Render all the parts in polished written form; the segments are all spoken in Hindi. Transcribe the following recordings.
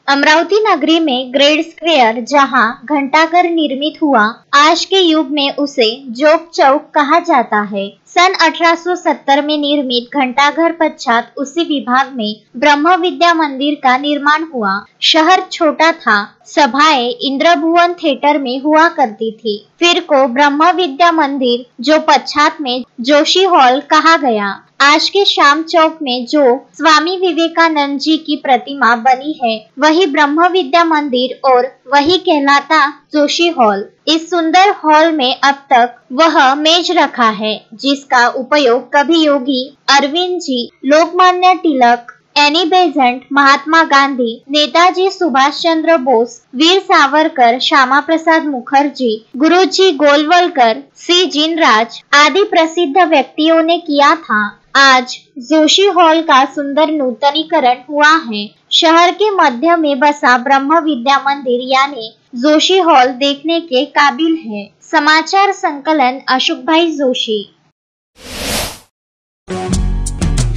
अमरावती नगरी में ग्रेड स्क्वेयर जहां घंटाघर निर्मित हुआ, आज के युग में उसे जोग चौक कहा जाता है। सन 1870 में निर्मित घंटाघर पश्चात उसी विभाग में ब्रह्म विद्या मंदिर का निर्माण हुआ। शहर छोटा था, सभाएं इंद्रभुवन थिएटर में हुआ करती थी। फिर को ब्रह्म विद्या मंदिर, जो पश्चात में जोशी हॉल कहा गया। आज के श्याम चौक में जो स्वामी विवेकानंद जी की प्रतिमा बनी है, वही ब्रह्म विद्या मंदिर और वही कहलाता जोशी हॉल। इस सुंदर हॉल में अब तक वह मेज रखा है जिसका उपयोग कभी योगी अरविंद जी, लोकमान्य तिलक, एनी बेसेंट, महात्मा गांधी, नेताजी सुभाष चंद्र बोस, वीर सावरकर, श्यामा प्रसाद मुखर्जी, गुरुजी गोलवलकर, सी जिनराज आदि प्रसिद्ध व्यक्तियों ने किया था। आज जोशी हॉल का सुंदर नूतनीकरण हुआ है। शहर के मध्य में बसा ब्रह्म विद्या मंदिर यानी जोशी हॉल देखने के काबिल है। समाचार संकलन अशोक भाई जोशी।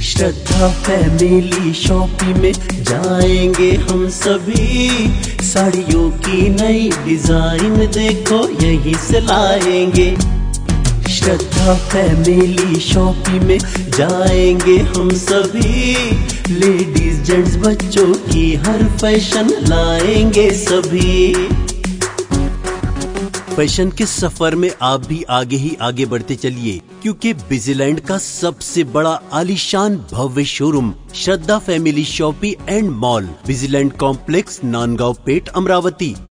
श्रद्धा फैमिली शॉपिंग में जाएंगे हम सभी, साड़ियों की नई डिजाइन देखो यहीं से लाएंगे। श्रद्धा फैमिली शॉपिंग में जाएंगे हम सभी, लेडीज जेंट्स बच्चों की हर फैशन लाएंगे सभी। फैशन के सफर में आप भी आगे ही आगे बढ़ते चलिए, क्योंकि बिजीलैंड का सबसे बड़ा आलीशान भव्य showroom Shraddha family shopping and mall, Busyland complex, Nandgaon Peth, Amravati.